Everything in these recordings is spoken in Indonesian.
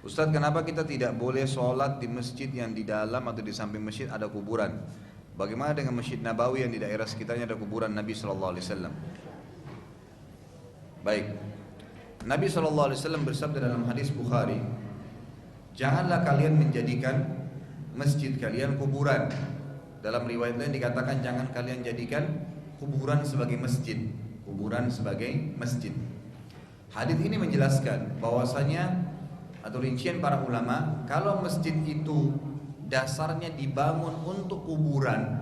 Ustadz, kenapa kita tidak boleh sholat di masjid yang di dalam atau di samping masjid ada kuburan? Bagaimana dengan Masjid Nabawi yang di daerah sekitarnya ada kuburan Nabi Sallallahu Alaihi Wasallam? Baik, Nabi Sallallahu Alaihi Wasallam bersabda dalam hadis Bukhari, janganlah kalian menjadikan masjid kalian kuburan. Dalam riwayat lain dikatakan jangan kalian jadikan kuburan sebagai masjid. Kuburan sebagai masjid. Hadis ini menjelaskan bahwasanya atau rincian para ulama, kalau masjid itu dasarnya dibangun untuk kuburan,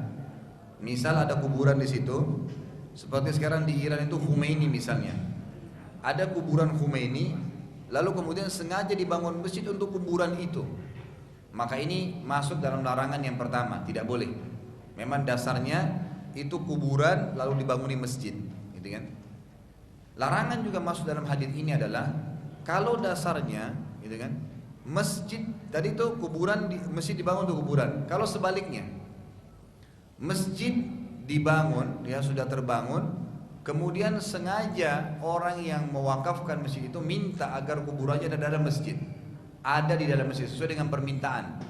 misal ada kuburan di situ, seperti sekarang di Iran itu Khomeini misalnya, ada kuburan Khomeini, lalu kemudian sengaja dibangun masjid untuk kuburan itu, maka ini masuk dalam larangan yang pertama, tidak boleh. Memang dasarnya itu kuburan lalu dibangun masjid, gitu kan? Larangan juga masuk dalam hadis ini adalah kalau dasarnya, gitu kan, masjid tadi itu kuburan, masjid dibangun untuk kuburan. Kalau sebaliknya, masjid dibangun, ya sudah terbangun, kemudian sengaja orang yang mewakafkan masjid itu minta agar kuburannya ada dalam masjid, ada di dalam masjid sesuai dengan permintaan.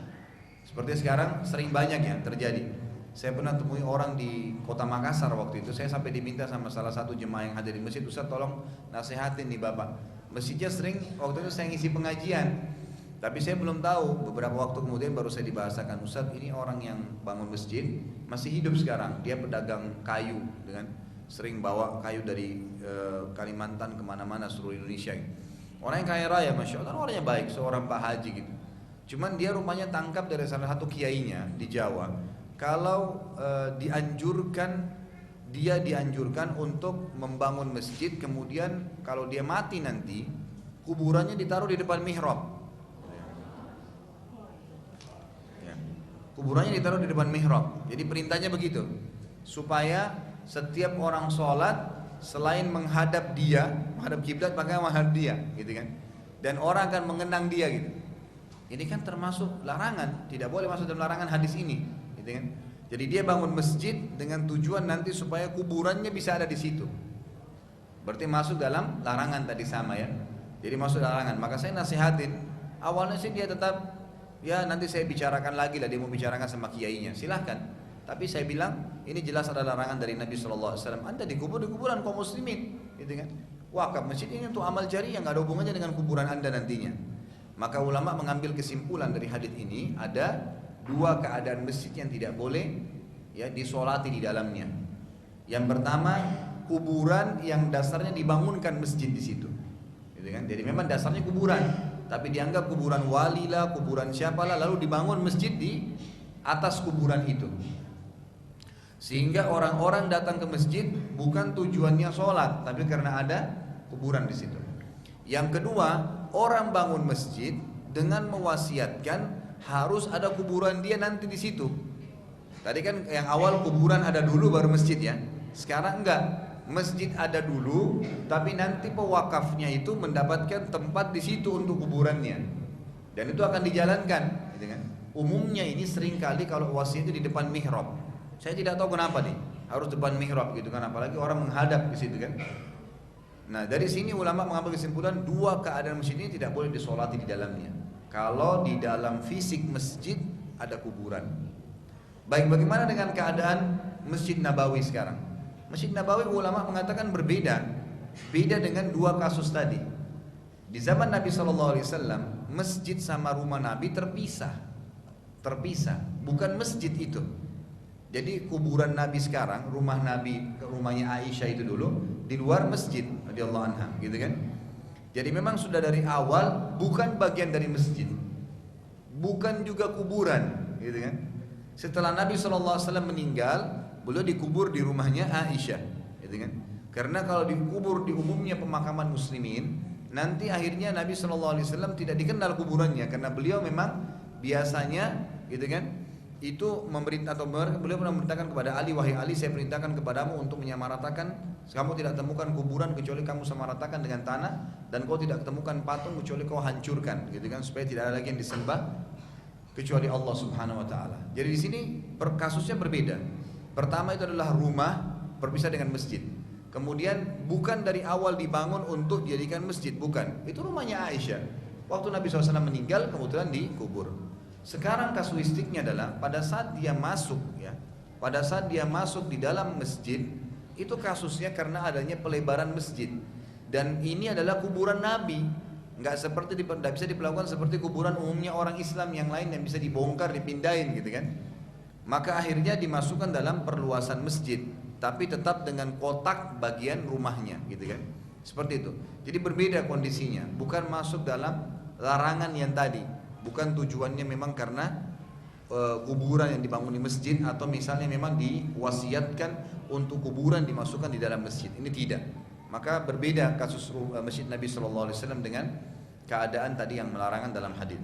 Seperti sekarang sering banyak ya terjadi. Saya pernah temui orang di kota Makassar waktu itu, saya sampai diminta sama salah satu jemaah yang hadir di masjid, Ustaz tolong nasihatin nih Bapak. Masjidnya sering waktu itu saya ngisi pengajian, tapi saya belum tahu, beberapa waktu kemudian baru saya dibahasakan, Ustaz ini orang yang bangun masjid masih hidup sekarang, dia pedagang kayu, dengan sering bawa kayu dari Kalimantan kemana-mana seluruh Indonesia. Orang yang kaya raya, Masya Allah, orangnya baik, seorang Pak Haji gitu. Cuman dia rumahnya tangkap dari salah satu kiainya di Jawa. Kalau dia dianjurkan untuk membangun masjid, kemudian kalau dia mati nanti kuburannya ditaruh di depan mihrab. Ya. Kuburannya ditaruh di depan mihrab. Jadi perintahnya begitu, supaya setiap orang sholat selain menghadap dia, menghadap kiblat, maka menghadap dia, gitu kan? Dan orang akan mengenang dia, gitu. Ini kan termasuk larangan, tidak boleh masuk dalam larangan hadis ini, gitu kan? Jadi dia bangun masjid dengan tujuan nanti supaya kuburannya bisa ada di situ. Berarti masuk dalam larangan tadi sama ya. Jadi masuk larangan. Maka saya nasihatin, awalnya sih dia tetap, ya nanti saya bicarakan lagi lah, dia mau bicarakan sama kiainya, silahkan. Tapi saya bilang ini jelas ada larangan dari Nabi Sallallahu Alaihi Wasallam. Anda dikubur di kuburan kaum muslimin, gitu kan? Wakaf masjid ini untuk amal jariah, nggak ada hubungannya dengan kuburan Anda nantinya. Maka ulama mengambil kesimpulan dari hadis ini, ada dua keadaan masjid yang tidak boleh ya disolati di dalamnya. Yang pertama, kuburan yang dasarnya dibangunkan masjid di situ, gitu kan? Jadi memang dasarnya kuburan, tapi dianggap kuburan wali lah, kuburan siapalah, lalu dibangun masjid di atas kuburan itu, sehingga orang-orang datang ke masjid bukan tujuannya sholat, tapi karena ada kuburan di situ. Yang kedua, orang bangun masjid dengan mewasiatkan harus ada kuburan dia nanti di situ. Tadi kan yang awal kuburan ada dulu baru masjid ya. Sekarang enggak, masjid ada dulu, tapi nanti pewakafnya itu mendapatkan tempat di situ untuk kuburannya. Dan itu akan dijalankan, gitu kan? Umumnya ini sering kali kalau wasiat itu di depan mihrab. Saya tidak tahu kenapa nih harus depan mihrab gitu kan, apalagi orang menghadap ke situ kan. Nah dari sini ulama mengambil kesimpulan dua keadaan masjid ini tidak boleh disolati di dalamnya. Kalau di dalam fisik masjid ada kuburan. Baik, bagaimana dengan keadaan Masjid Nabawi sekarang? Masjid Nabawi ulama mengatakan berbeda. Beda dengan dua kasus tadi. Di zaman Nabi SAW, masjid sama rumah Nabi terpisah. Terpisah, bukan masjid itu. Jadi kuburan Nabi sekarang, rumah Nabi, rumahnya Aisyah itu dulu di luar masjid radhiyallahu anha, gitu kan? Jadi memang sudah dari awal bukan bagian dari masjid, bukan juga kuburan, gitu kan? Setelah Nabi SAW meninggal, beliau dikubur di rumahnya Aisyah, gitu kan? Karena kalau dikubur di umumnya pemakaman muslimin, nanti akhirnya Nabi SAW tidak dikenal kuburannya, karena beliau memang biasanya, gitu kan? Itu memerintah atau beliau pernah memerintahkan kepada Ali, wahai Ali, saya perintahkan kepadamu untuk menyamaratakan, kamu tidak temukan kuburan kecuali kamu samaratakan dengan tanah, dan kau tidak temukan patung kecuali kau hancurkan, gitu kan, supaya tidak ada lagi yang disembah kecuali Allah Subhanahu Wa Taala. Jadi di sini kasusnya berbeda. Pertama itu adalah rumah berpisah dengan masjid. Kemudian bukan dari awal dibangun untuk dijadikan masjid, bukan. Itu rumahnya Aisyah. Waktu Nabi SAW meninggal kebetulan dikubur. Sekarang kasuistiknya adalah pada saat dia masuk ya, pada saat dia masuk di dalam masjid, itu kasusnya karena adanya pelebaran masjid. Dan ini adalah kuburan Nabi, nggak seperti tidak bisa diperlakukan seperti kuburan umumnya orang Islam yang lain yang bisa dibongkar, dipindahin gitu kan. Maka akhirnya dimasukkan dalam perluasan masjid, tapi tetap dengan kotak bagian rumahnya gitu kan. Seperti itu. Jadi berbeda kondisinya, bukan masuk dalam larangan yang tadi, bukan tujuannya memang karena kuburan yang dibangun di masjid atau misalnya memang diwasiatkan untuk kuburan dimasukkan di dalam masjid. Ini tidak. Maka berbeda kasus masjid Nabi SAW dengan keadaan tadi yang melarangan dalam hadis.